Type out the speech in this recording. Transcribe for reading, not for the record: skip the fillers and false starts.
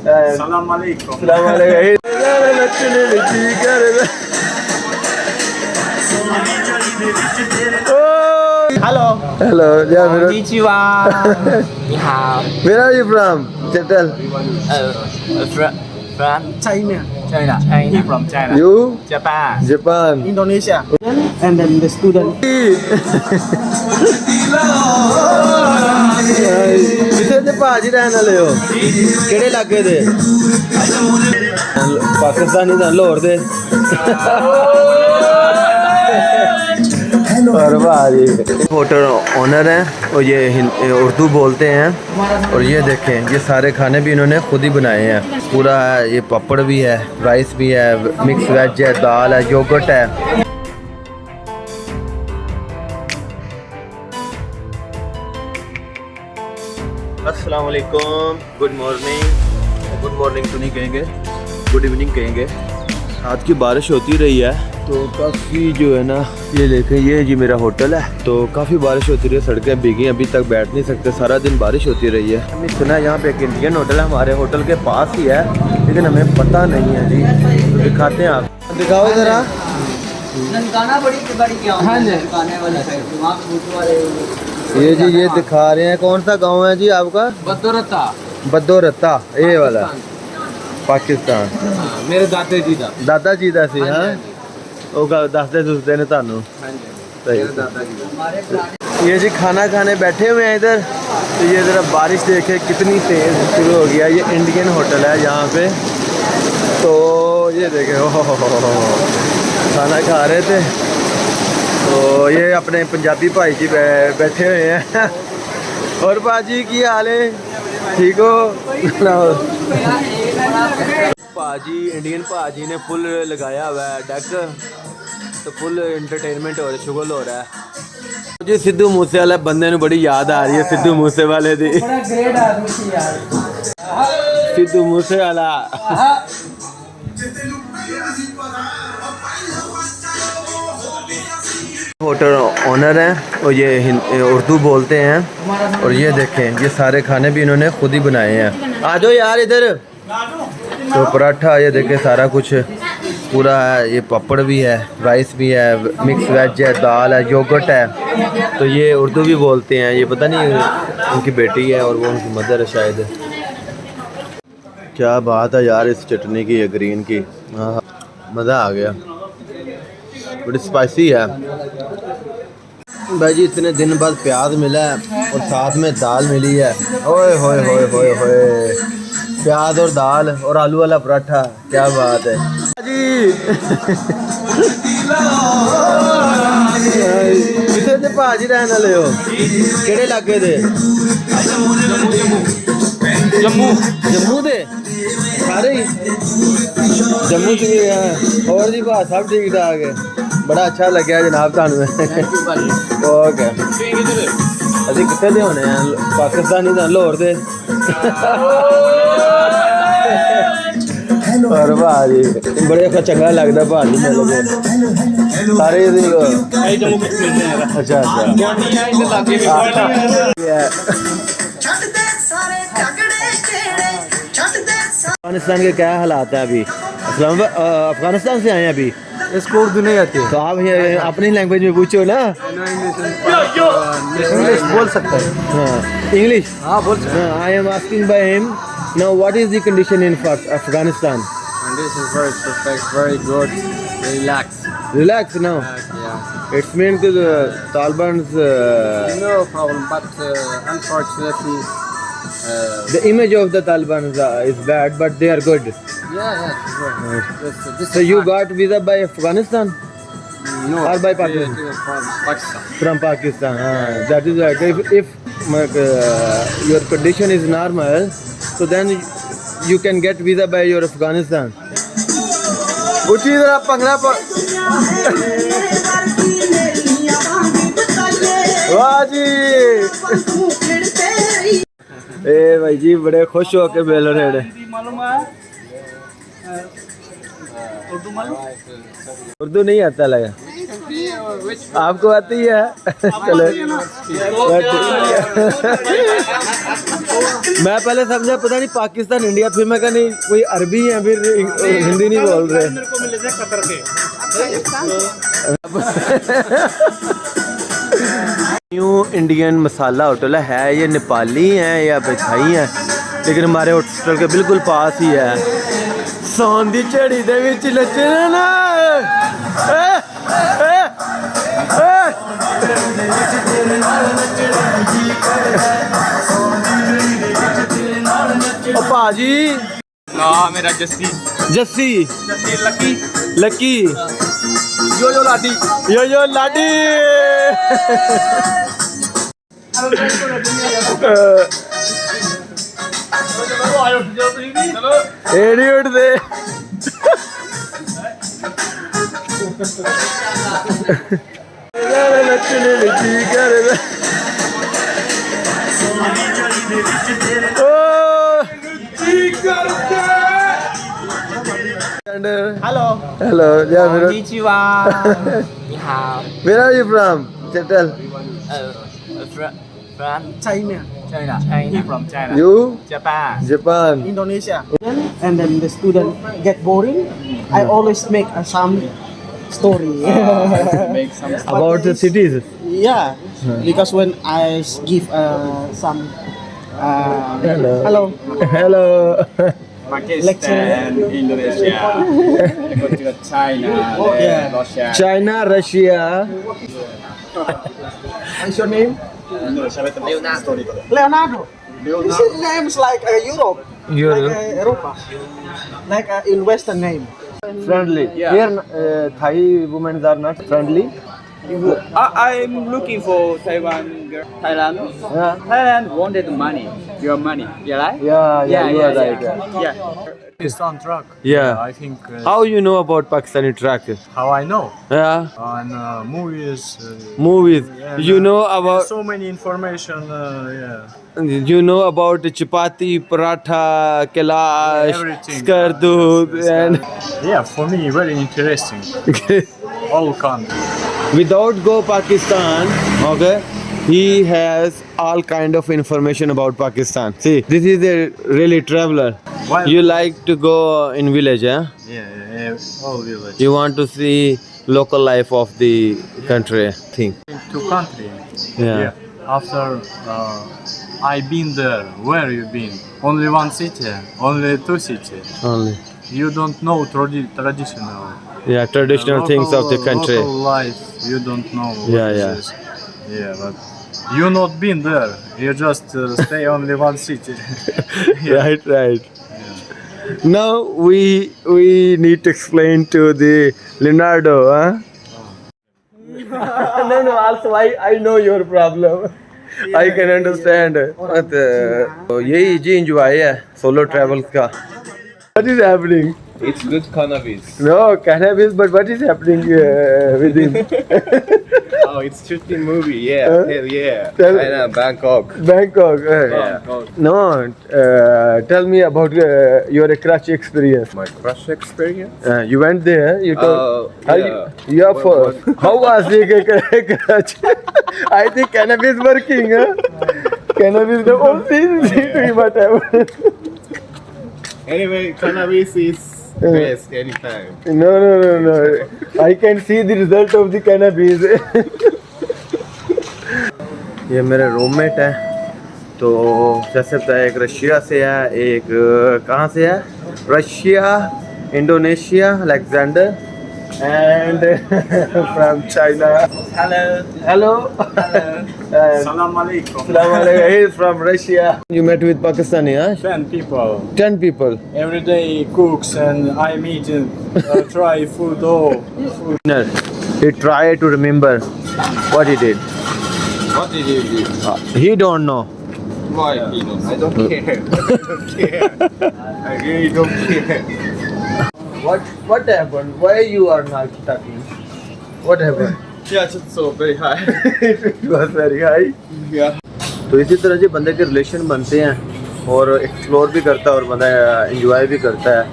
सलाम अलैकुम। Hello. Hello, yeah, Konnichiwa. Ni hao. where are you from? Tell. From China. China. He from China. You? Japan. Japan. Indonesia. And then the student. किथे दे भाजी रहन वाले हो? केड़े इलाके दे? पाकिस्तानी दा लाहौर दे। और भाजी होटल ओनर हैं और ये उर्दू बोलते हैं। और ये देखें, ये सारे खाने भी इन्होंने खुद ही बनाए हैं। पूरा ये पापड़ भी है, राइस भी है, मिक्स वेज है, दाल है, योगर्ट है। अस्सलाम वालेकुम, गुड मॉर्निंग तो नहीं कहेंगे, गुड इवनिंग कहेंगे। रात की बारिश होती रही है तो काफ़ी जो है ना, ये देखें, ये जी मेरा होटल है। तो काफ़ी बारिश होती रही है, सड़कें भीगी, अभी तक बैठ नहीं सकते, सारा दिन बारिश होती रही है। हमने सुना यहाँ पे एक इंडियन होटल है, हमारे होटल के पास ही है, लेकिन हमें पता नहीं है जी। तो दिखाते हैं, आप दिखाओ ज़रा। ये जी ये दिखा रहे हैं, कौन सा गांव है जी आपका? बदौरता ये वाला पाकिस्तान। मेरे दादा जी दा सी। हाँ वो दसते दुसते ने थानू। ये जी खाना खाने बैठे हुए हैं इधर। तो ये ज़रा बारिश देखे कितनी तेज़ शुरू हो गया। ये इंडियन होटल है यहाँ पे। तो ये देखे, हो खाना खा रहे थे। तो ये अपने पंजाबी भाई जी बैठे हुए हैं। और भाजी की हाल है, ठीक हो? भाजी इंडियन भाजी ने फुल लगाया हुआ है डेक, तो फुल एंटरटेनमेंट हो रहा है, शुगल हो रहा है जी। सिद्धू मूसे वाले बंदे ने बड़ी याद आ रही है, सिद्धू मूसे वाले दी। सिद्धू मूसे वाला होटल ओनर हैं और ये उर्दू बोलते हैं। और ये देखें, ये सारे खाने भी इन्होंने खुद ही बनाए हैं। आ जाओ यार इधर। तो पराठा, ये देखें, सारा कुछ पूरा है। ये पापड़ भी है, राइस भी है, मिक्स वेज है, दाल है, योगर्ट है। तो ये उर्दू भी बोलते हैं। ये पता नहीं उनकी बेटी है और वो उनकी मदर है शायद। क्या बात है यार इस चटनी की, ये ग्रीन की। हाँ, मज़ा आ गया, बड़ी स्पाइसी है भाई जी। इतने दिन बाद प्याज मिला है और साथ में दाल मिली है। ओए होए होए होए होए, प्याज और दाल और आलू वाला पराठा, क्या बात है जी। किथे दे भाजी रहन वाले हो? केड़े इलाके दे? जम्मू दे सारे ही? जम्मू से भी है। और जी बात सब ठीक ठाक है, बड़ा अच्छा लगे जनाब थानू। ओके, अभी कितने दे होने हैं? पाकिस्तानी दा लाहौर दे। और भाजी बड़े चंगा लगता भाजी मिल गए सारे। अच्छा अफगानिस्तान के क्या हालात है अभी? अफगानिस्तान से आए हैं अभी। इसको उर्दू नहीं आती तो आप अपनी लैंग्वेज में पूछो ना। इंग्लिश बोल सकता है। हाँ इंग्लिश, हाँ बोल सकता है। I am asking by him now what is the condition in Afghanistan? Condition is very perfect, very good, Relax now. yeah. It's mean to the Taliban's No problem, but unfortunately, the image of the Taliban is bad, but they are good. yeah, sure. This So you got visa by Afghanistan no, or by Pakistan? from Pakistan. From Pakistan. That is right. If your condition is normal, so then you can get visa by your Afghanistan. उठी जरा पंगड़ा पर। वाह जी, ए भाई जी बड़े खुश हो के bell रहे हैं। उर्दू नहीं आता लगा आपको? आती है? चलो मैं पहले समझा पता नहीं पाकिस्तान इंडिया, फिर मैं कहा नहीं कोई अरबी है, फिर हिंदी नहीं बोल रहे। मेरे को मिले थे कतर के। न्यू इंडियन मसाला होटल है, ये नेपाली हैं या थाई हैं, लेकिन हमारे होटल के बिल्कुल पास ही है। सोन दी झड़ी दे विच नचना ना, ओ भाजी ना मेरा जस्सी जस्सी लकी लकी यो लाडी यो लाडी। एड़ी उठदे Hello. Hello, yeah, Konnichiwa. Ni hao. where are you from? Tell. From China. China. He from China. You? Japan. Japan. Indonesia. And then the student get boring. I always make some story. Make some About the cities. Yeah, because when I give some hello. Hello. Pakistan, Indonesia. I go to China, Yeah. Russia. China, Russia. What's your name? Leonardo. This is names like Europe, Europe. like Europa, like in Western name. Friendly. Yeah. Here, Thai women are not friendly. I'm looking for Taiwan girl. Thailand. Yeah. Thailand wanted money. Your money. You like? Yeah, you are right. Yeah. Pakistan truck. Yeah. I think How you know about Pakistani truck? how I know Yeah. on movies. Movies. You know about So many information. Yeah. you know about chapati, paratha, kailash, Everything. skardud, and Yeah, for me very interesting. All countries. without go Pakistan, okay, he has all kind of information about Pakistan. See, this is a really traveler. Well- You like to go in village, yeah? Yeah, all village. You want to see local life of the country thing. To country. Yeah. After I been there, where you been? Only one city, only two cities. Only. You don't know traditional. Yeah, traditional things of the country. Local life, you don't know. what Yeah, this yeah. is. Yeah, but you not been there. You just stay only one city. Right. Now we need to explain to the Leonardo, huh? No. Also, I know your problem. I can understand. But यही जी enjoy है solo travel का. What is happening? It's good cannabis. No cannabis, but what is happening with him? Oh, it's shooting movie. Yeah. Hell yeah. Tell- China, Bangkok. Bangkok. Bangkok. No, tell me about your Krty experience. My crush experience. You went there. You told. Oh, yeah. You are for. What- How was it, Karachi? I think cannabis working. Cannabis. The whole thing. Whatever. Anyway, cannabis is best anytime. No. I can see the result of the cannabis. ये मेरे roommate है, तो जैसे पता है एक Russia से है, एक कहाँ से है, Russia, Indonesia, Alexander, and from China. Hello. Salam alaikum. Salam alaikum. He is from Russia. You met with Pakistani, huh? 10 people. 10 people. Every day cooks and I'm eating, try food, food. He tried to remember what he did. What did you do? He don't know. Why? I don't care. I don't care. I really don't care. What happened? Why you are not talking? What happened? Yeah, it's so very high. It was very high. Yeah. तो इसी तरह से बंदे के relation बनते हैं और explore भी करता है और बंदा एंजॉय भी करता है।